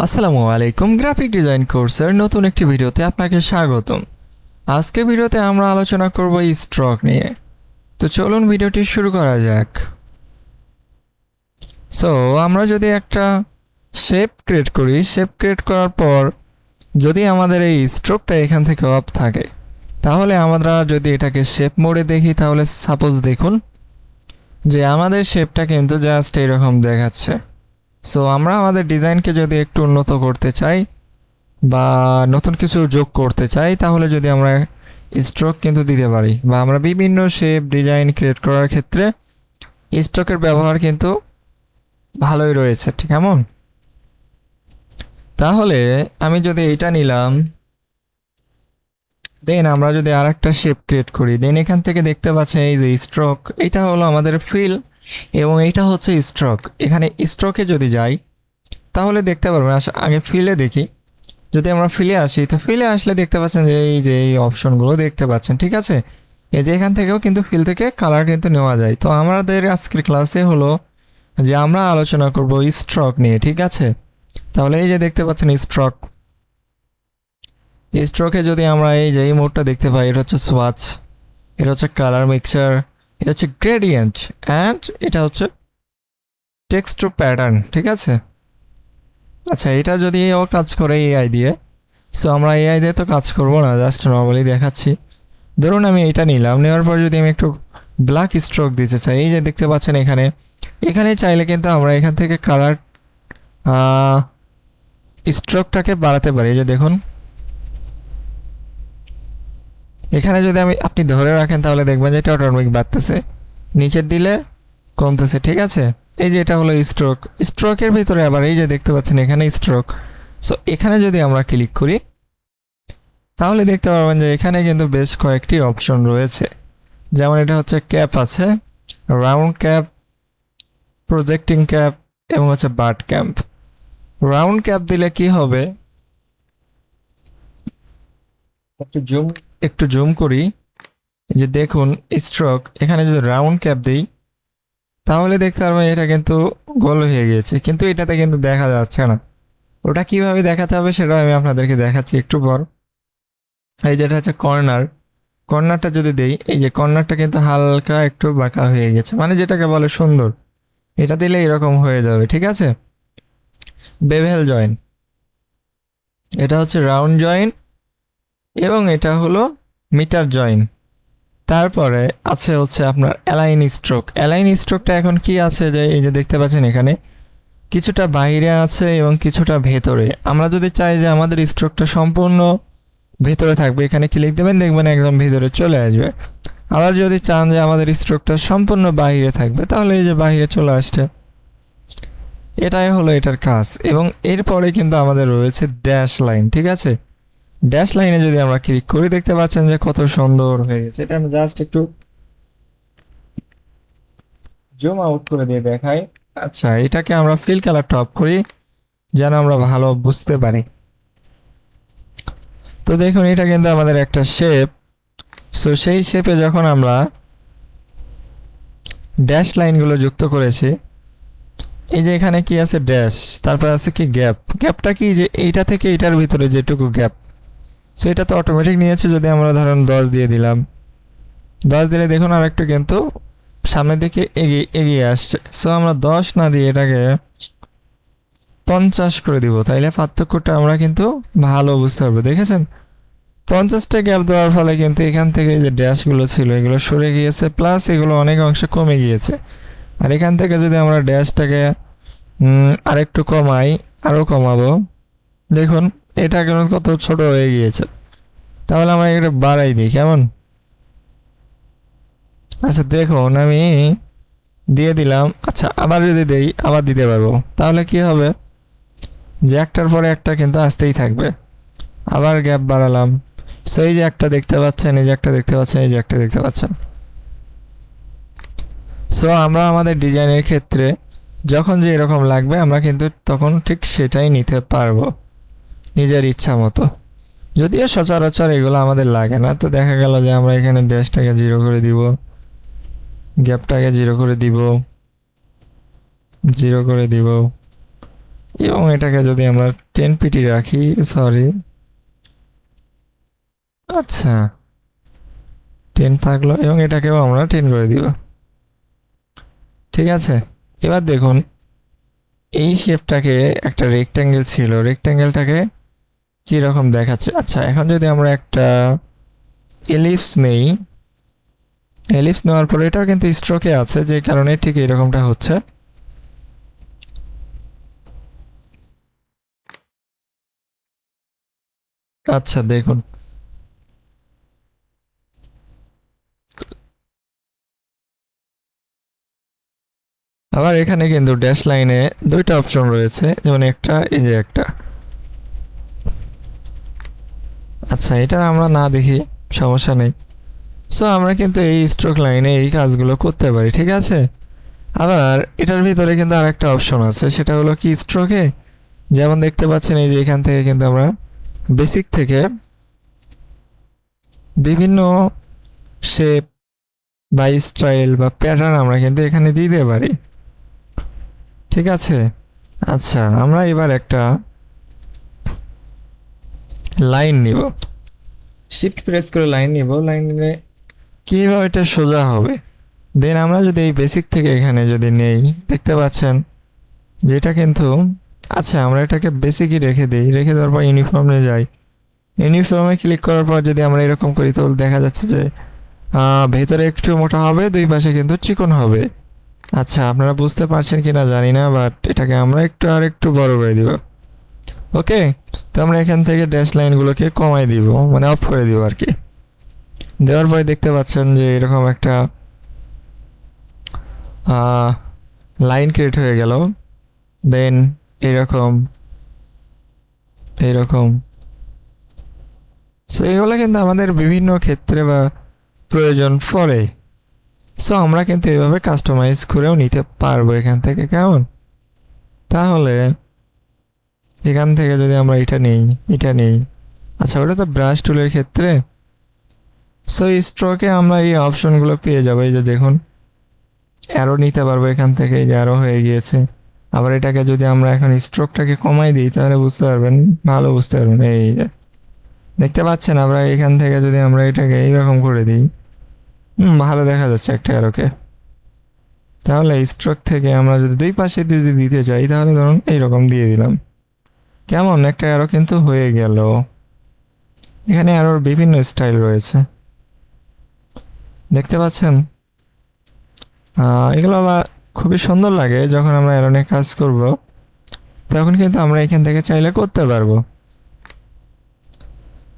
আসসালামু আলাইকুম, graphic design কোর্সের নতুন একটি ভিডিওতে আপনাকে স্বাগতম। আজকের ভিডিওতে আমরা আলোচনা করব স্ট্রোক নিয়ে। তো চলুন ভিডিওটি শুরু করা যাক। সো আমরা যদি একটা শেপ ক্রিয়েট করি, শেপ ক্রিয়েট করার পর যদি আমাদের এই স্ট্রোকটা এখান থেকে অফ থাকে, তাহলে আমরা যদি এটাকে শেপ মোডে দেখি, তাহলে সাপোজ দেখুন যে আমাদের শেপটা কিন্তু জাস্ট এরকম দেখাচ্ছে। সো আমরা আমাদের ডিজাইনকে যদি একটু উন্নত করতে চাই বা নতুন কিছু যোগ করতে চাই, তাহলে যদি আমরা স্ট্রোক কিন্তু দিতে পারি, বা আমরা বিভিন্ন শেপ ডিজাইন ক্রিয়েট করার ক্ষেত্রে স্ট্রোকের ব্যবহার কিন্তু ভালোই রয়েছে, ঠিক এমন। তাহলে আমি যদি এইটা নিলাম, দেন আমরা যদি আর একটা শেপ ক্রিয়েট করি, দেন এখান থেকে দেখতে পাচ্ছেন এই যে স্ট্রোক, এটা হলো আমাদের ফিল এবং এইটা হচ্ছে স্ট্রোক। এখানে স্ট্রোকে যদি যাই তাহলে দেখতে পারবেন, আগে ফিলে দেখি। যদি আমরা ফিলে আসি, তো ফিলে আসলে দেখতে পাচ্ছেন যে এই অপশনগুলো দেখতে পাচ্ছেন, ঠিক আছে। এই যে এখান থেকেও কিন্তু ফিল থেকে কালার কিন্তু নেওয়া যায়। তো আমাদের আজকের ক্লাসে হলো যে আমরা আলোচনা করব স্ট্রোক নিয়ে, ঠিক আছে। তাহলে এই যে দেখতে পাচ্ছেন স্ট্রোক, স্ট্রোকে যদি আমরা এই যে এই মোডটা দেখতে পাই, এটা হচ্ছে সোয়াচ, এটা হচ্ছে কালার মিক্সচার, এটা হচ্ছে গ্রেডিয়েন্ট, অ্যান্ড এটা হচ্ছে টেক্সট টু প্যাটার্ন, ঠিক আছে। আচ্ছা, এটা যদি ও কাজ করে এআই দিয়ে, সো আমরা এআই দিয়ে তো কাজ করবো না, জাস্ট নর্মালি দেখাচ্ছি। ধরুন আমি এটা নিলাম, নেওয়ার পর যদি আমি একটু ব্ল্যাক স্ট্রোক দিতে চাই, এই যে দেখতে পাচ্ছেন এখানে এখানে চাইলে কিন্তু আমরা এখান থেকে কালার স্ট্রোকটাকে বাড়াতে পারি। এই যে দেখুন এখানে যদি আপনি ধরে রাখেন, তাহলে দেখবেন যে এটা অটোমেটিক বাড়তেছে, নিচের দিলে কমতেছে, ঠিক আছে। এই যে এটা হলো স্ট্রোক, স্ট্রোকের ভিতরে আবার এই যে দেখতে পাচ্ছেন এখানে স্ট্রোক। সো এখানে যদি আমরা ক্লিক করি, তাহলে দেখতে পারবেন যে এখানে কিন্তু বেশ কয়েকটি অপশন রয়েছে। যেমন এটা হচ্ছে ক্যাপ আছে, রাউন্ড ক্যাপ, প্রজেক্টিং ক্যাপ এবং হচ্ছে বার্ড ক্যাম্প। রাউন্ড ক্যাপ দিলে কি হবে, একটু জুম করি, এই যে দেখুন স্ট্রোক, এখানে যদি রাউন্ড ক্যাপ দিই তাহলে দেখতে পারবেন এটা কিন্তু গোল হয়ে গিয়েছে, কিন্তু এটাতে কিন্তু দেখা যাচ্ছে না। ওটা কিভাবে দেখাতে হবে সেটা আমি আপনাদেরকে দেখাচ্ছি একটু পর। এই যেটা হচ্ছে কর্নারটা যদি দেই, এই যে কর্নারটা কিন্তু হালকা একটু বাঁকা হয়ে গেছে, মানে যেটাকে বলে সুন্দর। এটা দিলে এরকম হয়ে যাবে, ঠিক আছে। বেভেল জয়েন, এটা হচ্ছে রাউন্ড জয়েন এবং এটা হলো মিটার জয়েন। তারপরে আছে হচ্ছে আপনার অ্যালাইন স্ট্রোক। অ্যালাইন স্ট্রোকটা এখন কি আছে, যে এই যে দেখতে পাচ্ছেন এখানে কিছুটা বাইরে আছে এবং কিছুটা ভেতরে। আমরা যদি চাই যে আমাদের স্ট্রোকটা সম্পূর্ণ ভেতরে থাকবে, এখানে ক্লিক দেবেন, দেখবেন একদম ভেতরে চলে আসবে। আবার যদি চান যে আমাদের স্ট্রোকটা সম্পূর্ণ বাইরে থাকবে, তাহলে এই যে বাইরে চলে আসছে। এটাই হলো এটার কাজ। এবং এরপরে কিন্তু আমাদের রয়েছে ড্যাশ লাইন, ঠিক আছে। ড্যাশ লাইনে যদি আমরা ক্লিক করি, দেখতে পাচ্ছেন যে কত সুন্দর হয়ে গেছে। এটা আমি জাস্ট একটু জুম আউট করে দিয়ে দেখাই। আচ্ছা, এটাকে আমরা ফিল কালার টপ করি যেন আমরা ভালো বুঝতে পারি। তো দেখুন এটা কিন্তু আমাদের একটা শেপ। সো সেই শেপে যখন আমরা ড্যাশ লাইনগুলো যুক্ত করেছি, এই যে এখানে কি আছে ড্যাশ, তারপর আছে কি গ্যাপ। গ্যাপটা কি, যে এইটা থেকে এইটার ভিতরে যেটুকু গ্যাপ, সো এটা তো অটোমেটিক নিয়েছে। যদি আমরা ধরুন 10 দিয়ে দিলাম, 10 দিলে দেখুন আর একটু কিন্তু সামনের দিকে এগিয়ে আসছে। সো আমরা 10 না দিয়ে এটাকে 50 করে দিব, তাইলে পার্থক্যটা আমরা কিন্তু ভালো বুঝতে পারবো। দেখেছেন 50টা গ্যাপ দেওয়ার ফলে কিন্তু এখান থেকে যে ড্যাশগুলো ছিল এগুলো সরে গিয়েছে, প্লাস এগুলো অনেক অংশে কমে গিয়েছে। আর এখান থেকে যদি আমরা ড্যাশটাকে আরেকটু কমাই, আরও কমাবো, দেখুন এটা কেমন কত ছোট হয়ে গিয়েছে। তাহলে আমরা এটা বাড়াই দিই, কেমন। আচ্ছা দেখুন আমি দিয়ে দিলাম। আচ্ছা আবার যদি দেই, আবার দিতে পারবো, তাহলে কি হবে যে একটার পরে একটা কিন্তু আসতেই থাকবে। আবার গ্যাপ বাড়ালাম, সো এই যে একটা দেখতে পাচ্ছেন, এই যে একটা দেখতে পাচ্ছেন, এই যে একটা দেখতে পাচ্ছেন। সো আমরা আমাদের ডিজাইনের ক্ষেত্রে যখন যে এরকম লাগবে, আমরা কিন্তু তখন ঠিক সেটাই নিতে পারবো নিজের ইচ্ছা মতো। যদিও সচরাচর এগুলো আমাদের লাগে না। তো দেখা গেল যে আমরা এখানে ড্যাশটাকে 0 করে দিব, গ্যাপটাকে 0 করে দিব, 0 করে দিব, এবং এটাকে যদি আমরা 10 পিটি রাখি, সরি, আচ্ছা 10 থাকলো এবং এটাকেও আমরা 10 করে দিব। ঠিক আছে, এবার দেখুন এই শেপটাকে একটা রেক্ট্যাঙ্গেল ছিল, রেক্ট্যাঙ্গেলটাকে কীরকম দেখাচ্ছে। আচ্ছা এখন যদি আমরা একটা এলিপস নেই, এলিপস নেওয়ার পরে এটাও কিন্তু স্ট্রোকে আছে, যে কারণে ঠিক এরকমটা হচ্ছে। আচ্ছা দেখুন আবার এখানে কিন্তু ড্যাশ লাইনে দুইটা অপশন রয়েছে, যেমন একটা, এই যে একটা। আচ্ছা এটা আমরা না দেখি সমস্যা নেই। সো আমরা কিন্তু এই স্ট্রোক লাইনে এই কাজগুলো করতে পারি, ঠিক আছে। আবার এটার ভিতরে কিন্তু আর একটা অপশন আছে, সেটা হলো কি স্ট্রোকে, যেমন দেখতে পাচ্ছেন এই যে এখান থেকে কিন্তু আমরা বেসিক থেকে বিভিন্ন শেপ বা স্টাইল বা প্যাটার্ন আমরা কিন্তু এখানে দিতে পারি, ঠিক আছে। আচ্ছা আমরা এবার একটা লাইন নিব, শিফট প্রেস করে লাইন নিব, লাইনে কীভাবে এটা সোজা হবে। দেন আমরা যদি এই বেসিক থেকে এখানে যদি নেই, দেখতে পাচ্ছেন যেটা কিন্তু, আচ্ছা আমরা এটাকে বেসিকই রেখে দিই, রেখে দেওয়ার পর ইউনিফর্মে যাই, ইউনিফর্মে ক্লিক করার পর যদি আমরা এরকম করি তাহলে দেখা যাচ্ছে যে ভেতরে একটু মোটা হবে, দুই পাশে কিন্তু চিকন হবে। আচ্ছা আপনারা বুঝতে পারছেন কি না জানি না, বাট এটাকে আমরা একটু আর একটু বড় করে দিব। ওকে, তো আমরা এখান থেকে ড্যাশ লাইনগুলোকে কমাই দিব, মানে অফ করে দিব আর কি। দেওয়ার পরে দেখতে পাচ্ছেন যে এরকম একটা লাইন ক্রিয়েট হয়ে গেল। দেন এরকম এরকম, সো এগুলো কিন্তু আমাদের বিভিন্ন ক্ষেত্রে বা প্রয়োজন পড়ে। সো আমরা কিন্তু এভাবে কাস্টমাইজ করেও নিতে পারবো এখান থেকে, কেমন। তাহলে এখান থেকে যদি আমরা এটা নেই, এটা নেই, আচ্ছা ওটা তো ব্রাশ টুলের ক্ষেত্রে। সো স্ট্রোকে আমরা এই অপশনগুলো পেয়ে যাবো, এই যে দেখুন অ্যারো নিতে পারবো এখান থেকে, এই যে অ্যারো হয়ে গিয়েছে। আবার এটাকে যদি আমরা এখন স্ট্রোকটাকে কমাই দিই তাহলে বুঝতে পারবেন, ভালো বুঝতে পারবেন। এই দেখতে পাচ্ছেন আমরা এখান থেকে যদি আমরা এটাকে এইরকম করে দিই, ভালো দেখা যাচ্ছে একটা অ্যারোকে। তাহলে স্ট্রোক থেকে আমরা যদি দুই পাশে যদি দিতে চাই তাহলে ধরুন এইরকম দিয়ে দিলাম, কেমন একটা অ্যারো কিন্তু হয়ে গেল। এখানে অ্যারোর বিভিন্ন স্টাইল রয়েছে, দেখতে পাচ্ছেন। এগুলো আবার খুবই সুন্দর লাগে যখন আমরা অ্যারো নিয়ে কাজ করব, তখন কিন্তু আমরা এখান থেকে চাইলে করতে পারবো।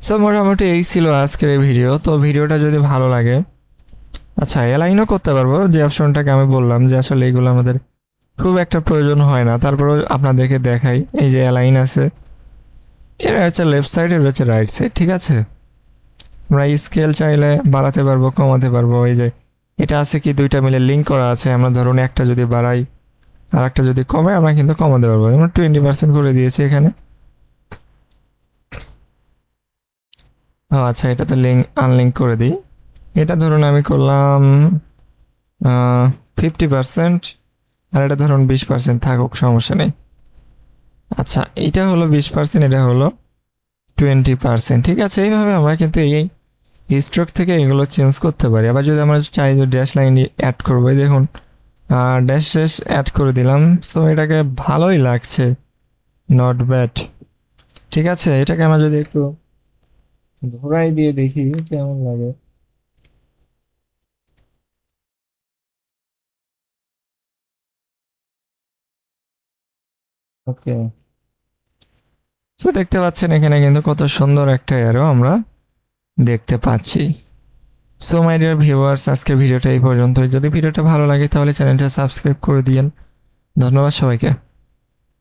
সো মোটামুটি এই ছিল আজকের এই ভিডিও। তো ভিডিওটা যদি ভালো লাগে, আচ্ছা অ্যালাইনও করতে পারবো, যে অপশনটাকে আমি বললাম যে আসলে এগুলো আমাদের খুব একটা প্রয়োজন হয় না, তারপরেও আপনাদেরকে দেখাই। এই যে অ্যালাইন আছে, এটা হচ্ছে লেফট সাইড, এটা হচ্ছে রাইট সাইড, ঠিক আছে। আমরা স্কেল চাইলে বাড়াতে পারবো, কমাতে পারবো। এই যে এটা আছে কি দুইটা মিলে লিঙ্ক করা আছে, আমরা ধরুন একটা যদি বাড়াই আর একটা যদি কমে আমরা কিন্তু কমাতে পারবো। আমরা 20% করে দিয়েছি এখানে। ও আচ্ছা এটা তো লিঙ্ক আনলিঙ্ক করে দিই। এটা ধরুন আমি করলাম 50%, আর এটা ধরুন 20% থাকুক, সমস্যা নেই। আচ্ছা এইটা হলো 20%, এটা হলো 20%, ঠিক আছে। এইভাবে আমরা কিন্তু এই স্ট্রোক থেকে এগুলো চেঞ্জ করতে পারি। আবার যদি আমরা চাই যে ড্যাশ লাইন অ্যাড করবো, দেখুন ড্যাশ ড্যাশ অ্যাড করে দিলাম। সো এটাকে ভালোই লাগছে, নট ব্যাড, ঠিক আছে। এটাকে আমরা যদি একটু ঘোরাই দিয়ে দেখি কেমন লাগে। ওকে, সো দেখতে পাচ্ছেন এখানে কিন্তু কত সুন্দর একটা অ্যারো আমরা দেখতে পাচ্ছি। সো মাই ডিয়ার ভিউয়ার্স, আজকের ভিডিওটা এই পর্যন্তই। যদি ভিডিওটা ভালো লাগে তাহলে চ্যানেলটা সাবস্ক্রাইব করে দিয়েন। ধন্যবাদ সবাইকে।